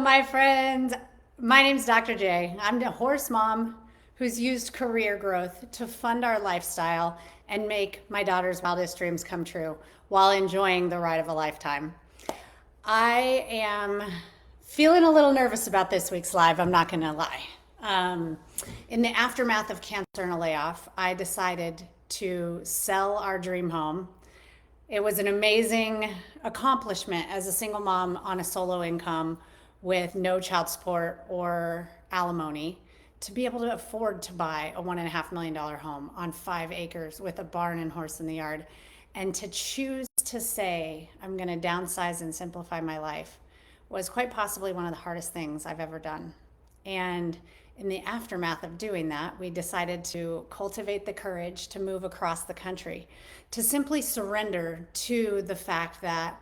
My friends, my name's Dr. J. I'm the horse mom who's used career growth to fund our lifestyle and make my daughter's wildest dreams come true while enjoying the ride of a lifetime. I am feeling a little nervous about this week's live, I'm not going to lie. Um, in the aftermath of cancer and a layoff, I decided to sell our dream home. It was an amazing accomplishment as a single mom on a solo income with no child support or alimony to be able to afford to buy a $1.5 million home on 5 acres with a barn and horse in the yard. And to choose to say, I'm going to downsize and simplify my life was quite possibly one of the hardest things I've ever done. And in the aftermath of doing that, we decided to cultivate the courage to move across the country, to simply surrender to the fact that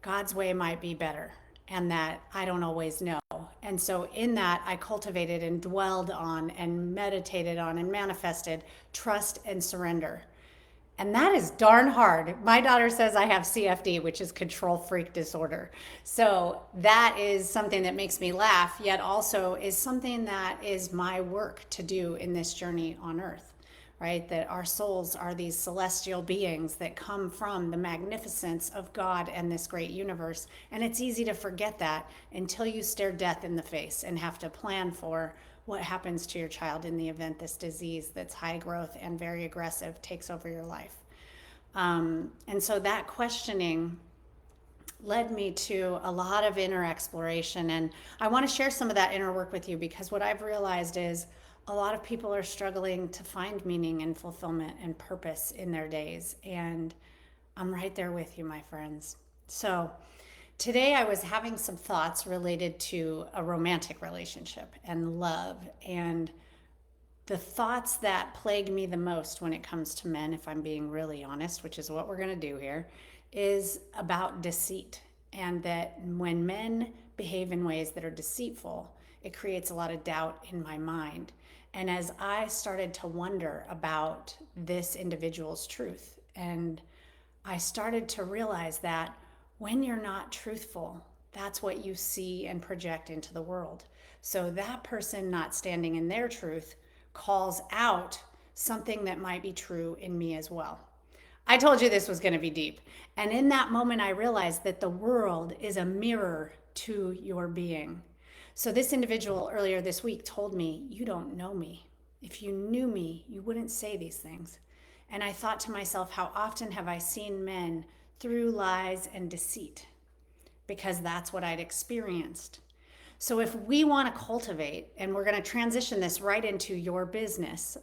God's way might be better and that I don't always know. And so, in that, I cultivated and dwelled on and meditated on and manifested trust and surrender. And that is darn hard. My daughter says I have CFD, which is control freak disorder. So that is something that makes me laugh, yet also is something that is my work to do in this journey on earth, right? That our souls are these celestial beings that come from the magnificence of God and this great universe. And it's easy to forget that until you stare death in the face and have to plan for what happens to your child in the event this disease that's high growth and very aggressive takes over your life. And so that questioning led me to a lot of inner exploration. And I want to share some of that inner work with you because what I've realized is a lot of people are struggling to find meaning and fulfillment and purpose in their days. And I'm right there with you, my friends. So, today, I was having some thoughts related to a romantic relationship and love, and the thoughts that plague me the most when it comes to men, if I'm being really honest, which is what we're going to do here, is about deceit. And that when men behave in ways that are deceitful, it creates a lot of doubt in my mind. And as I started to wonder about this individual's truth, and I started to realize that when you're not truthful, that's what you see and project into the world. So that person not standing in their truth calls out something that might be true in me as well. I told you this was going to be deep. And in that moment, I realized that the world is a mirror to your being. So this individual earlier this week told me, "You don't know me. If you knew me, you wouldn't say these things." And I thought to myself, how often have I seen men through lies and deceit? Because that's what I'd experienced. So if we want to cultivate, and we're going to transition this right into your business,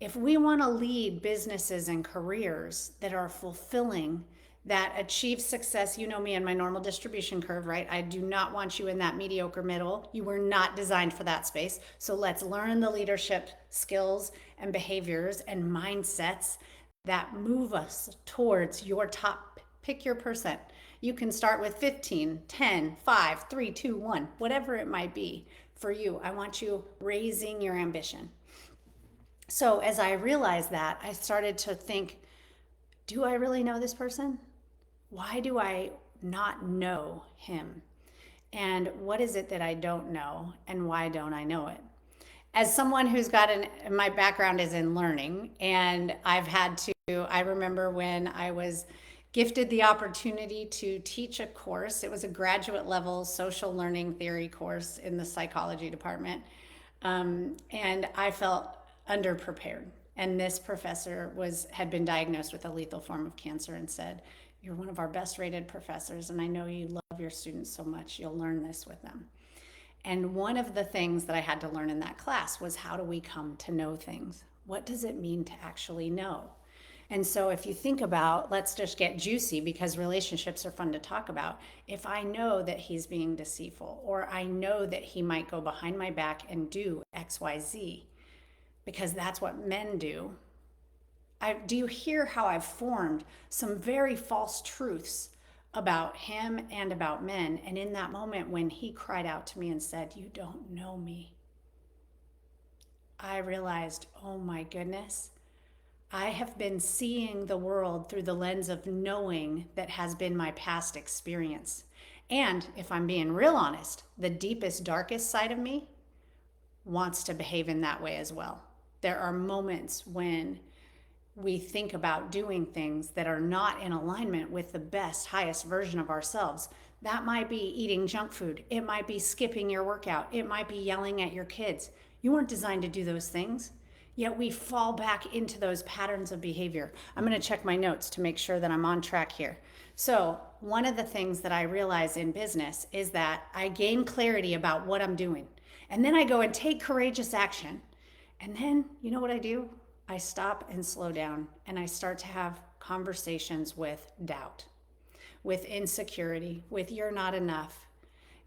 if we want to lead businesses and careers that are fulfilling, that achieve success, you know me and my normal distribution curve, right? I do not want you in that mediocre middle. You were not designed for that space. So let's learn the leadership skills and behaviors and mindsets that move us towards your top. Pick your percent. You can start with 15, 10, 5, 3, 2, 1, whatever it might be for you. I want you raising your ambition. So as I realized that, I started to think, do I really know this person? Why do I not know him? And what is it that I don't know? And why don't I know it? As someone who's got my background is in learning, and I've had to, I remember when I was gifted the opportunity to teach a course. It was a graduate level social learning theory course in the psychology department. And I felt underprepared. And this professor had been diagnosed with a lethal form of cancer and said, "You're one of our best rated professors, and I know you love your students so much, you'll learn this with them." And one of the things that I had to learn in that class was, how do we come to know things? What does it mean to actually know? And so if you think about, let's just get juicy because relationships are fun to talk about. If I know that he's being deceitful, or I know that he might go behind my back and do XYZ, because that's what men do. Do you hear how I've formed some very false truths about him and about men? And in that moment when he cried out to me and said, "You don't know me," I realized, oh my goodness, I have been seeing the world through the lens of knowing that has been my past experience. And if I'm being real honest, the deepest, darkest side of me wants to behave in that way as well. There are moments when we think about doing things that are not in alignment with the best, highest version of ourselves. That might be eating junk food. It might be skipping your workout. It might be yelling at your kids. You weren't designed to do those things. Yet we fall back into those patterns of behavior. I'm going to check my notes to make sure that I'm on track here. So, one of the things that I realize in business is that I gain clarity about what I'm doing. And then I go and take courageous action. And then, you know what I do? I stop and slow down and I start to have conversations with doubt, with insecurity, with you're not enough.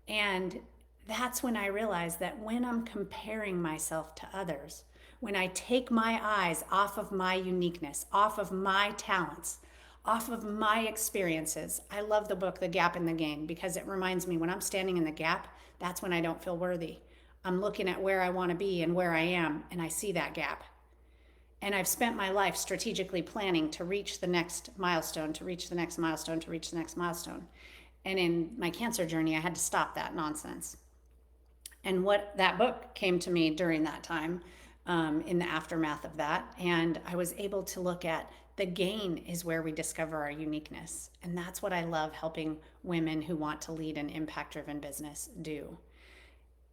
And that's when I realize that when I'm comparing myself to others, when I take my eyes off of my uniqueness, off of my talents, off of my experiences. I love the book, The Gap in the Gain, because it reminds me when I'm standing in the gap, that's when I don't feel worthy. I'm looking at where I want to be and where I am, and I see that gap. And I've spent my life strategically planning to reach the next milestone, to reach the next milestone, to reach the next milestone. And in my cancer journey, I had to stop that nonsense. And what that book came to me during that time, in the aftermath of that, and I was able to look at the gain is where we discover our uniqueness. And that's what I love helping women who want to lead an impact driven business do.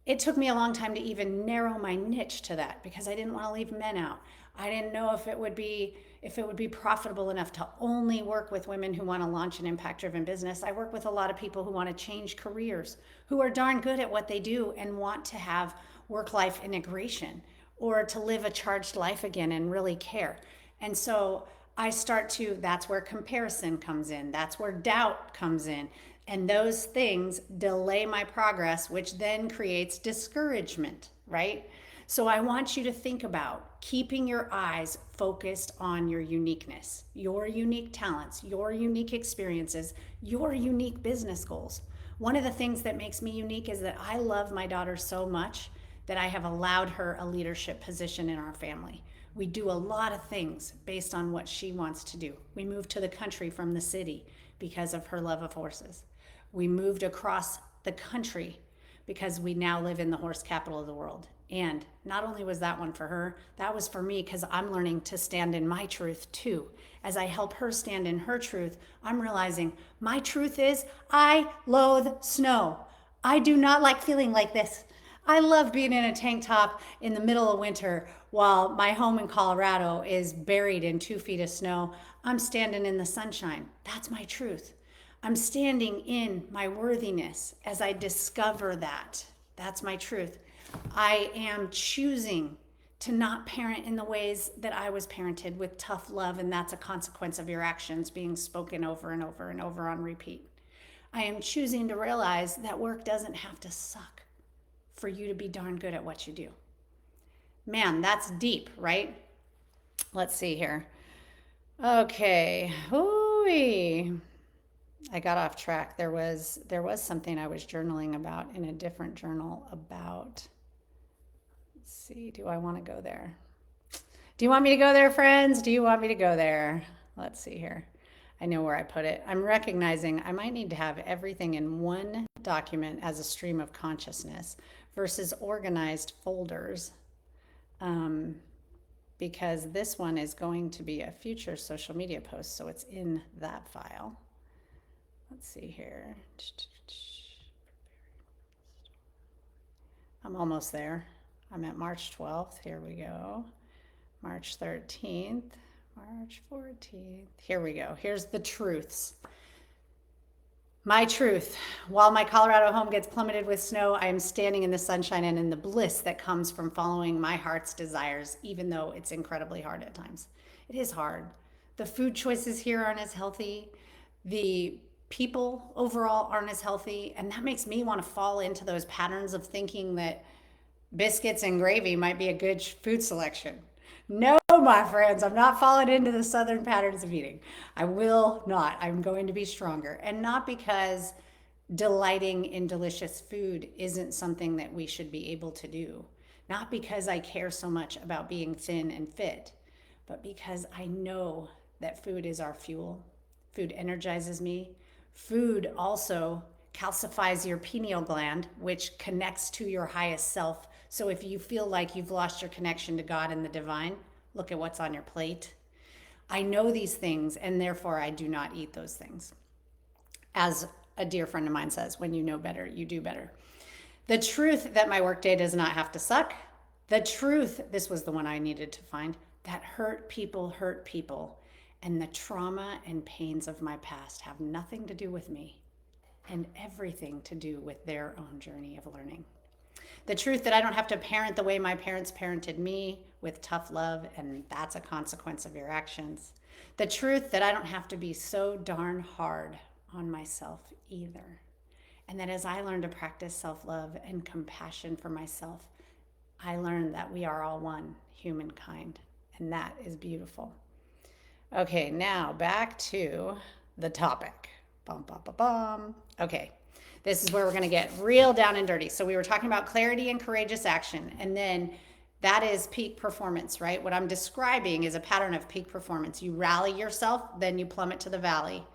It took me a long time to even narrow my niche to that because I didn't want to leave men out. I didn't know if it would be profitable enough to only work with women who want to launch an impact driven business. I work with a lot of people who want to change careers, who are darn good at what they do and want to have work life integration or to live a charged life again and really care. And so that's where comparison comes in. That's where doubt comes in. And those things delay my progress, which then creates discouragement, right? So I want you to think about keeping your eyes focused on your uniqueness, your unique talents, your unique experiences, your unique business goals. One of the things that makes me unique is that I love my daughter so much that I have allowed her a leadership position in our family. We do a lot of things based on what she wants to do. We moved to the country from the city because of her love of horses. We moved across the country because we now live in the horse capital of the world. And not only was that one for her, that was for me because I'm learning to stand in my truth too. As I help her stand in her truth, I'm realizing my truth is I loathe snow. I do not like feeling like this. I love being in a tank top in the middle of winter while my home in Colorado is buried in 2 feet of snow. I'm standing in the sunshine. That's my truth. I'm standing in my worthiness as I discover that. That's my truth. I am choosing to not parent in the ways that I was parented with tough love, and that's a consequence of your actions being spoken over and over and over on repeat. I am choosing to realize that work doesn't have to suck for you to be darn good at what you do. Man, that's deep, right? Let's see here. Okay. Ooh-wee. I got off track. There was something I was journaling about in a different journal about. Let's see, do I want to go there? Do you want me to go there, friends? Do you want me to go there? Let's see here. I know where I put it. I'm recognizing I might need to have everything in one document as a stream of consciousness versus organized folders, because this one is going to be a future social media post, so it's in that file. Let's see here. I'm almost there. I'm at March 12th. Here we go. March 13th, March 14th. Here we go. Here's the truths. My truth. While my Colorado home gets plummeted with snow, I am standing in the sunshine and in the bliss that comes from following my heart's desires, even though it's incredibly hard at times. It is hard. The food choices here aren't as healthy. The people overall aren't as healthy. And that makes me want to fall into those patterns of thinking that biscuits and gravy might be a good food selection. No, my friends, I'm not falling into the Southern patterns of eating. I will not. I'm going to be stronger. And not because delighting in delicious food isn't something that we should be able to do. Not because I care so much about being thin and fit, but because I know that food is our fuel. Food energizes me. Food also calcifies your pineal gland, which connects to your highest self. So if you feel like you've lost your connection to God and the divine, look at what's on your plate. I know these things, and therefore I do not eat those things. As a dear friend of mine says, when you know better, you do better. The truth that my workday does not have to suck. The truth, this was the one I needed to find, that hurt people. And the trauma and pains of my past have nothing to do with me and everything to do with their own journey of learning. The truth that I don't have to parent the way my parents parented me, with tough love, and that's a consequence of your actions. The truth that I don't have to be so darn hard on myself either. And that as I learn to practice self-love and compassion for myself, I learn that we are all one, humankind, and that is beautiful. Okay, now back to the topic. Bum, bum, bum, bum. Okay, this is where we're going to get real down and dirty. So we were talking about clarity and courageous action, and then that is peak performance, right? What I'm describing is a pattern of peak performance. You rally yourself, then you plummet to the valley,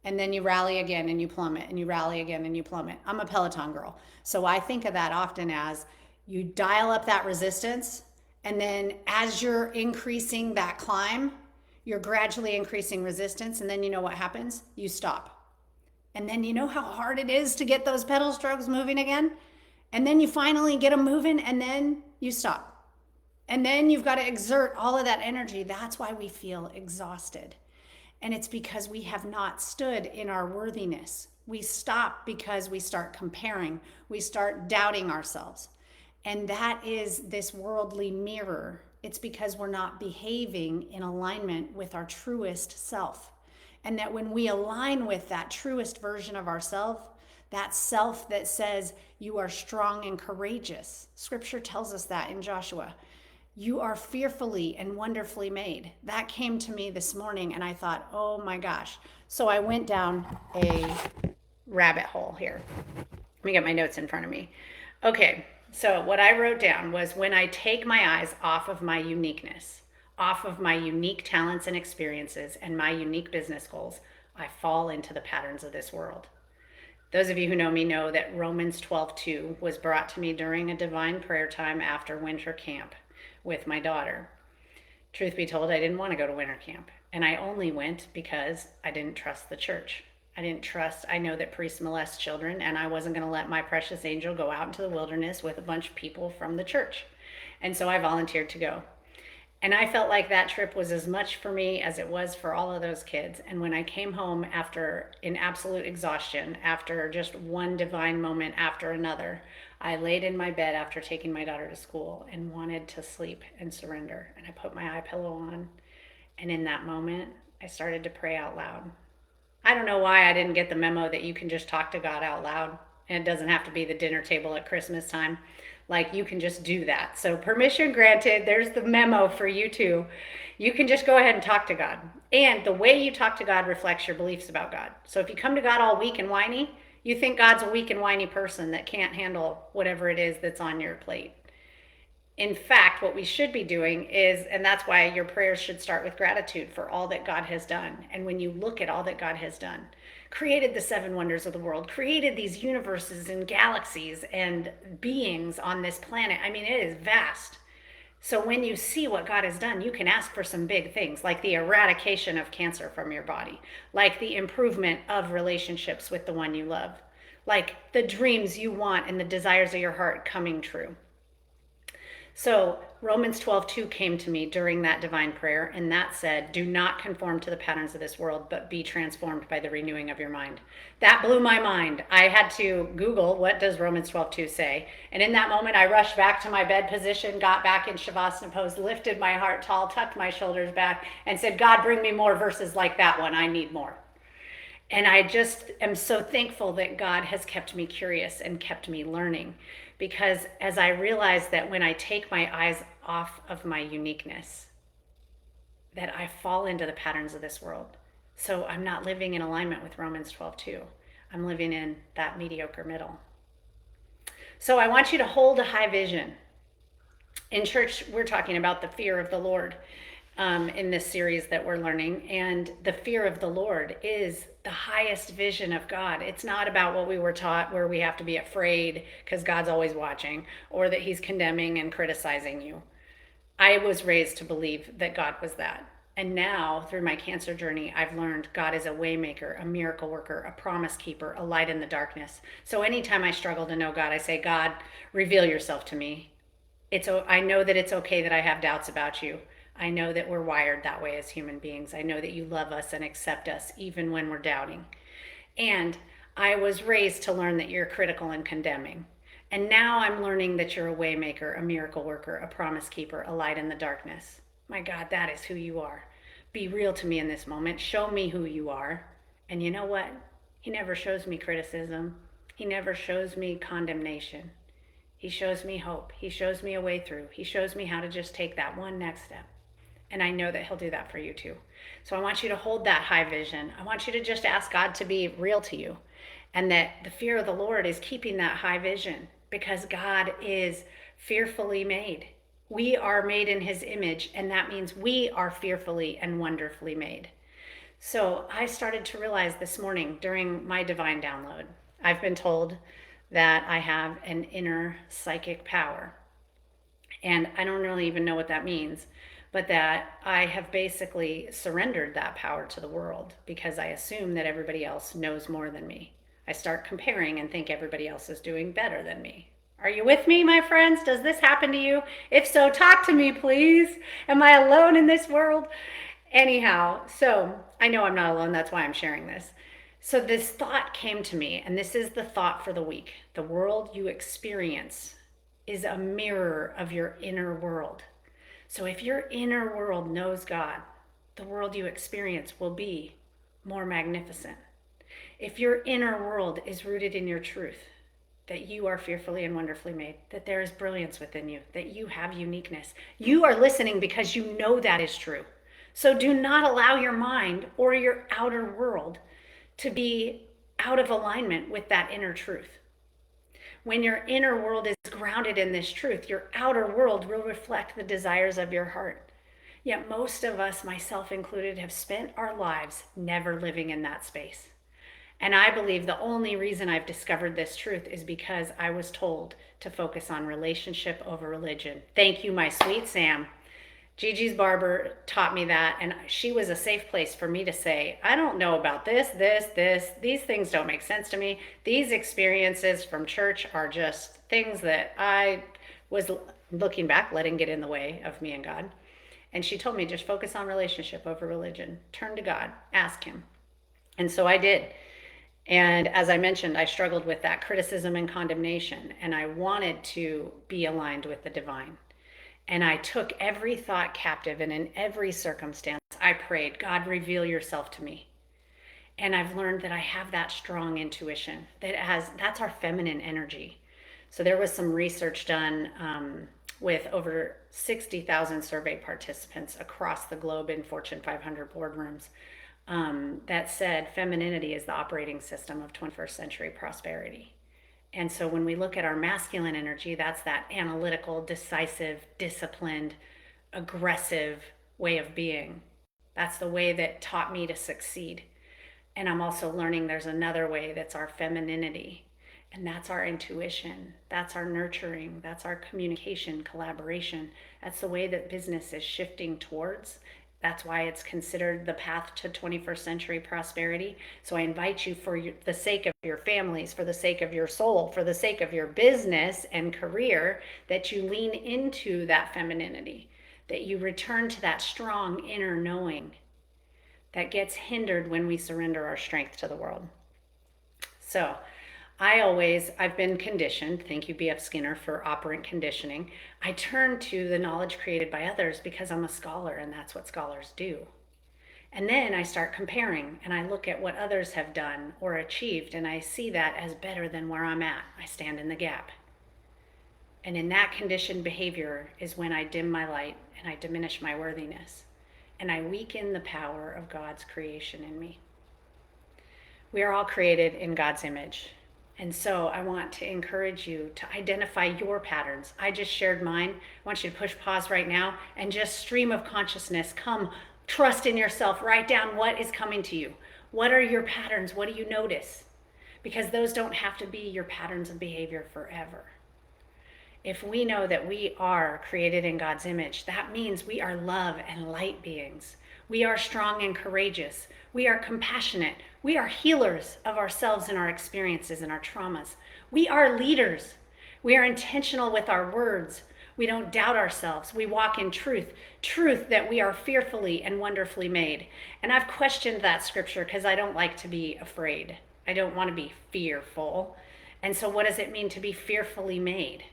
and then you rally again and you plummet, and you rally again and you plummet. I'm a Peloton girl, so I think of that often as you dial up that resistance, and then as you're increasing that climb, you're gradually increasing resistance, and then you know what happens? You stop. And then you know how hard it is to get those pedal strokes moving again? And then you finally get them moving, and then you stop. And then you've got to exert all of that energy. That's why we feel exhausted. And it's because we have not stood in our worthiness. We stop because we start comparing. We start doubting ourselves. And that is this worldly mirror. It's because we're not behaving in alignment with our truest self. And that when we align with that truest version of ourselves, that self that says you are strong and courageous. Scripture tells us that in Joshua. You are fearfully and wonderfully made. That came to me this morning, and I thought, oh my gosh. So I went down a rabbit hole here. Let me get my notes in front of me. Okay, so what I wrote down was, when I take my eyes off of my uniqueness, off of my unique talents and experiences and my unique business goals, I fall into the patterns of this world. Those of you who know me know that Romans 12:2 was brought to me during a divine prayer time after winter camp with my daughter. Truth be told, I didn't want to go to winter camp, and I only went because I didn't trust the church. I know that priests molest children, and I wasn't going to let my precious angel go out into the wilderness with a bunch of people from the church. And so I volunteered to go. And I felt like that trip was as much for me as it was for all of those kids. And when I came home in absolute exhaustion, after just one divine moment after another, I laid in my bed after taking my daughter to school and wanted to sleep and surrender. And I put my eye pillow on. And in that moment, I started to pray out loud. I don't know why I didn't get the memo that you can just talk to God out loud. And it doesn't have to be the dinner table at Christmas time. Like, you can just do that. So permission granted. There's the memo for you too. You can just go ahead and talk to God. And the way you talk to God reflects your beliefs about God. So if you come to God all weak and whiny, you think God's a weak and whiny person that can't handle whatever it is that's on your plate. In fact, what we should be doing is, and that's why your prayers should start with gratitude for all that God has done. And when you look at all that God has done, created the 7 wonders of the world, created these universes and galaxies and beings on this planet. I mean, it is vast. So when you see what God has done, you can ask for some big things, like the eradication of cancer from your body, like the improvement of relationships with the one you love, like the dreams you want and the desires of your heart coming true. So Romans 12:2 came to me during that divine prayer, and that said, do not conform to the patterns of this world, but be transformed by the renewing of your mind. That blew my mind. I had to Google, what does Romans 12:2 say? And in that moment, I rushed back to my bed position, got back in Shavasana pose, lifted my heart tall, tucked my shoulders back, and said, God, bring me more verses like that one. I need more. And I just am so thankful that God has kept me curious and kept me learning. Because as I realize that when I take my eyes off of my uniqueness, that I fall into the patterns of this world. So I'm not living in alignment with Romans 12:2. I'm living in that mediocre middle. So I want you to hold a high vision. In church, we're talking about the fear of the Lord. in this series that we're learning. And the fear of the Lord is the highest vision of God. It's not about what we were taught, where we have to be afraid because God's always watching, or that he's condemning and criticizing you. I was raised to believe that God was that. And now, through my cancer journey, I've learned God is a waymaker, a miracle worker, a promise keeper, a light in the darkness. So anytime I struggle to know God, I say, God, reveal yourself to me. I know that it's okay that I have doubts about you. I know that we're wired that way as human beings. I know that you love us and accept us even when we're doubting. And I was raised to learn that you're critical and condemning. And now I'm learning that you're a waymaker, a miracle worker, a promise keeper, a light in the darkness. My God, that is who you are. Be real to me in this moment. Show me who you are. And you know what? He never shows me criticism. He never shows me condemnation. He shows me hope. He shows me a way through. He shows me how to just take that one next step. And I know that he'll do that for you too. So I want you to hold that high vision. I want you to just ask God to be real to you. And that the fear of the Lord is keeping that high vision, because God is fearfully made. We are made in his image, and that means we are fearfully and wonderfully made. So I started to realize this morning during my divine download, I've been told that I have an inner psychic power. And I don't really even know what that means, but that I have basically surrendered that power to the world because I assume that everybody else knows more than me. I start comparing and think everybody else is doing better than me. Are you with me, my friends? Does this happen to you? If so, talk to me, please. Am I alone in this world? Anyhow, so I know I'm not alone. That's why I'm sharing this. So this thought came to me, and this is the thought for the week. The world you experience is a mirror of your inner world. So if your inner world knows God, the world you experience will be more magnificent. If your inner world is rooted in your truth, that you are fearfully and wonderfully made, that there is brilliance within you, that you have uniqueness, you are listening because you know that is true. So do not allow your mind or your outer world to be out of alignment with that inner truth. When your inner world is grounded in this truth, your outer world will reflect the desires of your heart. Yet most of us, myself included, have spent our lives never living in that space. And I believe the only reason I've discovered this truth is because I was told to focus on relationship over religion. Thank you, my sweet Sam. Gigi's barber taught me that, and she was a safe place for me to say, I don't know about this. These things don't make sense to me. These experiences from church are just things that I was, looking back, letting get in the way of me and God. And she told me, just focus on relationship over religion. Turn to God, ask him. And so I did. And as I mentioned, I struggled with that criticism and condemnation, and I wanted to be aligned with the divine. And I took every thought captive, and in every circumstance, I prayed, God, reveal yourself to me. And I've learned that I have that strong intuition that's our feminine energy. So there was some research done with over 60,000 survey participants across the globe in Fortune 500 boardrooms that said femininity is the operating system of 21st century prosperity. And so when we look at our masculine energy, that's that analytical, decisive, disciplined, aggressive way of being. That's the way that taught me to succeed. And I'm also learning there's another way that's our femininity. And that's our intuition. That's our nurturing. That's our communication, collaboration. That's the way that business is shifting towards. That's why it's considered the path to 21st century prosperity. So I invite you, for the sake of your families, for the sake of your soul, for the sake of your business and career, that you lean into that femininity, that you return to that strong inner knowing that gets hindered when we surrender our strength to the world. So I've been conditioned, thank you B.F. Skinner for operant conditioning. I turn to the knowledge created by others because I'm a scholar, and that's what scholars do. And then I start comparing, and I look at what others have done or achieved, and I see that as better than where I'm at. I stand in the gap. And in that conditioned behavior is when I dim my light and I diminish my worthiness, and I weaken the power of God's creation in me. We are all created in God's image. And so I want to encourage you to identify your patterns. I just shared mine. I want you to push pause right now and just stream of consciousness. Come, trust in yourself. Write down what is coming to you. What are your patterns? What do you notice? Because those don't have to be your patterns of behavior forever. If we know that we are created in God's image, that means we are love and light beings. We are strong and courageous. We are compassionate. We are healers of ourselves and our experiences and our traumas. We are leaders. We are intentional with our words. We don't doubt ourselves. We walk in truth, truth that we are fearfully and wonderfully made. And I've questioned that scripture because I don't like to be afraid. I don't want to be fearful. And so what does it mean to be fearfully made?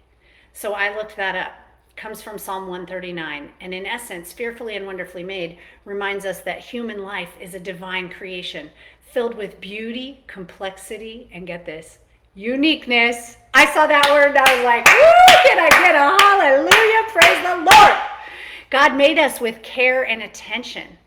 So I looked that up. It comes from Psalm 139. And in essence, fearfully and wonderfully made reminds us that human life is a divine creation filled with beauty, complexity, and get this, uniqueness. I saw that word and I was like, woo, can I get a hallelujah? Praise the Lord. God made us with care and attention.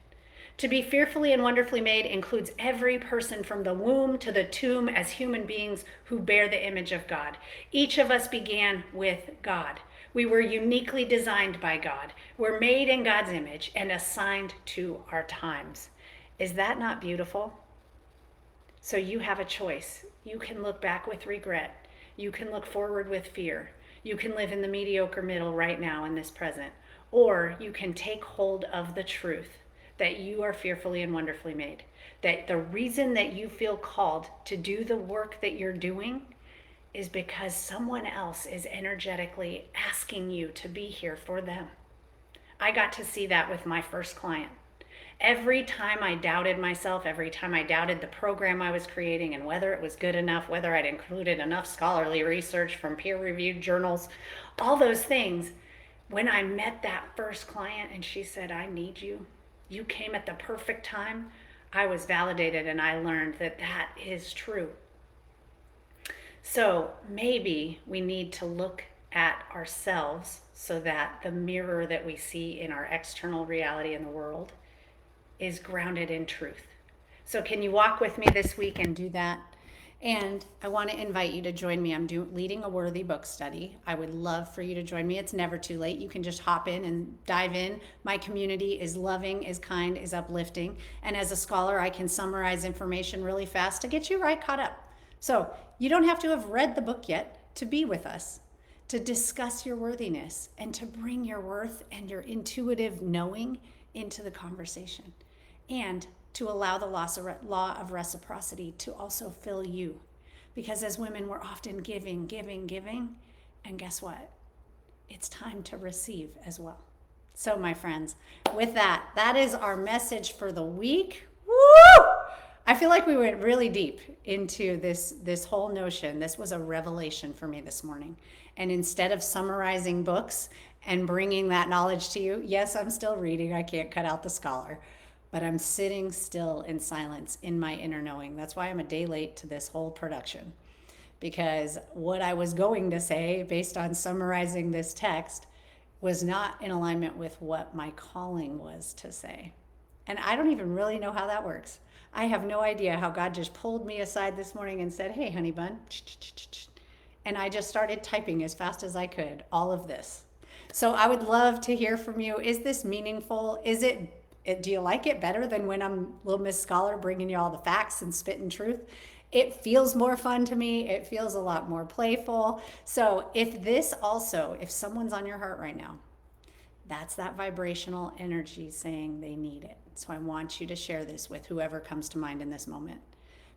To be fearfully and wonderfully made includes every person from the womb to the tomb as human beings who bear the image of God. Each of us began with God. We were uniquely designed by God. We're made in God's image and assigned to our times. Is that not beautiful? So you have a choice. You can look back with regret. You can look forward with fear. You can live in the mediocre middle right now in this present. Or you can take hold of the truth that you are fearfully and wonderfully made. That the reason that you feel called to do the work that you're doing is because someone else is energetically asking you to be here for them. I got to see that with my first client. Every time I doubted myself, every time I doubted the program I was creating and whether it was good enough, whether I'd included enough scholarly research from peer-reviewed journals, all those things, when I met that first client and she said, I need you, you came at the perfect time, I was validated and I learned that that is true. So maybe we need to look at ourselves so that the mirror that we see in our external reality in the world is grounded in truth. So can you walk with me this week and do that? And I want to invite you to join me. I'm leading a worthy book study. I would love for you to join me. It's never too late. You can just hop in and dive in. My community is loving, is kind, is uplifting. And as a scholar, I can summarize information really fast to get you right caught up. So you don't have to have read the book yet to be with us, to discuss your worthiness and to bring your worth and your intuitive knowing into the conversation, and to allow the law of reciprocity to also fill you. Because as women, we're often giving, and guess what? It's time to receive as well. So my friends, with that, that is our message for the week. Woo! I feel like we went really deep into this whole notion. This was a revelation for me this morning. And instead of summarizing books and bringing that knowledge to you, yes, I'm still reading. I can't cut out the scholar. But I'm sitting still in silence in my inner knowing. That's why I'm a day late to this whole production. Because what I was going to say, based on summarizing this text, was not in alignment with what my calling was to say. And I don't even really know how that works. I have no idea how God just pulled me aside this morning and said, hey, honey bun. And I just started typing as fast as I could, all of this. So I would love to hear from you. Is this meaningful? Do you like it better than when I'm Little Miss Scholar bringing you all the facts and spitting truth? It feels more fun to me. It feels a lot more playful. So if someone's on your heart right now, that's that vibrational energy saying they need it. So I want you to share this with whoever comes to mind in this moment,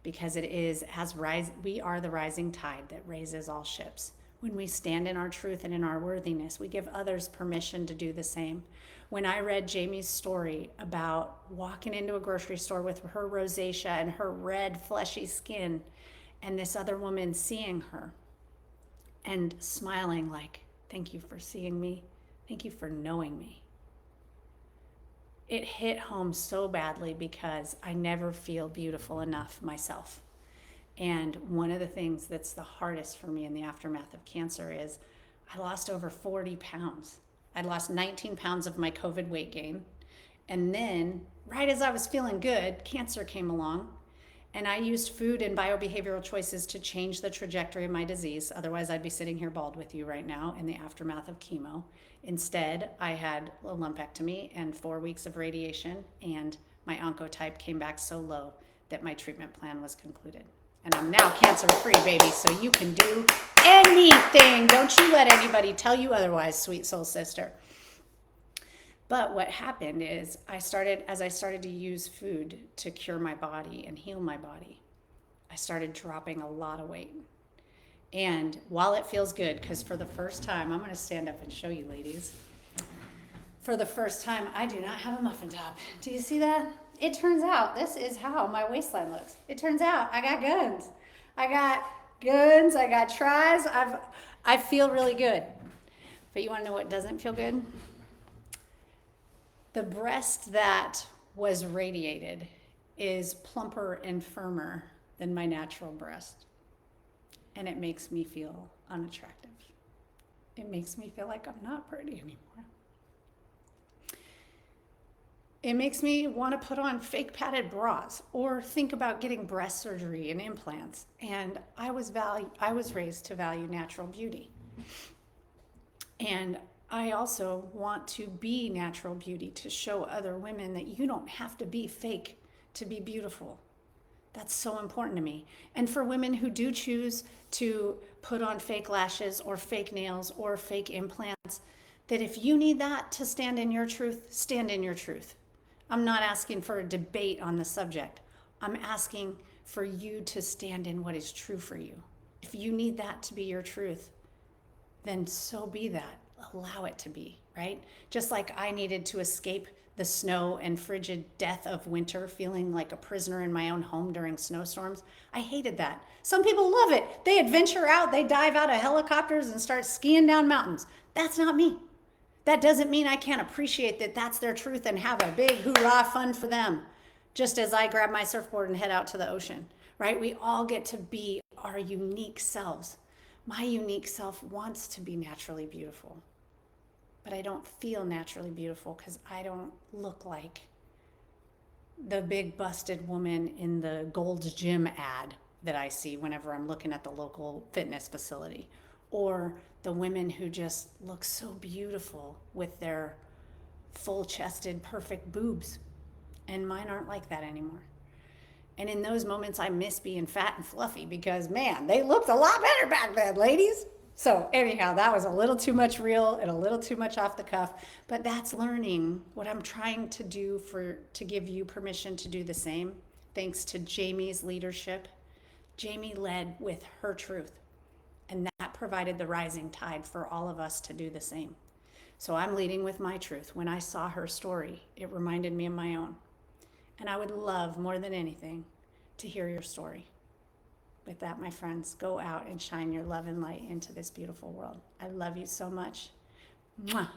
because we are the rising tide that raises all ships. When we stand in our truth and in our worthiness, we give others permission to do the same. When I read Jamie's story about walking into a grocery store with her rosacea and her red fleshy skin, and this other woman seeing her and smiling like, thank you for seeing me. Thank you for knowing me. It hit home so badly because I never feel beautiful enough myself. And one of the things that's the hardest for me in the aftermath of cancer is I lost over 40 pounds. I'd lost 19 pounds of my COVID weight gain. And then, right as I was feeling good, cancer came along. And I used food and biobehavioral choices to change the trajectory of my disease. Otherwise, I'd be sitting here bald with you right now in the aftermath of chemo. Instead, I had a lumpectomy and 4 weeks of radiation, and my oncotype came back so low that my treatment plan was concluded. And I'm now cancer-free, baby, so you can do anything. Don't you let anybody tell you otherwise, sweet soul sister. But what happened is as I started to use food to cure my body and heal my body, I started dropping a lot of weight. And while it feels good, because for the first time, I'm going to stand up and show you, ladies. For the first time, I do not have a muffin top. Do you see that? It turns out this is how my waistline looks. It turns out I got guns. I got tries. I feel really good. But you want to know what doesn't feel good? The breast that was radiated is plumper and firmer than my natural breast. And it makes me feel unattractive. It makes me feel like I'm not pretty anymore. It makes me want to put on fake padded bras or think about getting breast surgery and implants. And I was raised to value natural beauty. And I also want to be natural beauty, to show other women that you don't have to be fake to be beautiful. That's so important to me. And for women who do choose to put on fake lashes or fake nails or fake implants, that if you need that to stand in your truth, stand in your truth. I'm not asking for a debate on the subject. I'm asking for you to stand in what is true for you. If you need that to be your truth, then so be that. Allow it to be, right? Just like I needed to escape the snow and frigid death of winter, feeling like a prisoner in my own home during snowstorms. I hated that. Some people love it. They adventure out, they dive out of helicopters and start skiing down mountains. That's not me. That doesn't mean I can't appreciate that that's their truth and have a big hoorah fun for them, just as I grab my surfboard and head out to the ocean, right? We all get to be our unique selves. My unique self wants to be naturally beautiful, but I don't feel naturally beautiful because I don't look like the big busted woman in the Gold's Gym ad that I see whenever I'm looking at the local fitness facility, or the women who just look so beautiful with their full-chested, perfect boobs. And mine aren't like that anymore. And in those moments, I miss being fat and fluffy because, man, they looked a lot better back then, ladies. So anyhow, that was a little too much real and a little too much off the cuff. But that's learning what I'm trying to do to give you permission to do the same. Thanks to Jamie's leadership. Jamie led with her truth. And that provided the rising tide for all of us to do the same. So I'm leading with my truth. When I saw her story, it reminded me of my own. And I would love more than anything to hear your story. With that, my friends, go out and shine your love and light into this beautiful world. I love you so much. Mwah.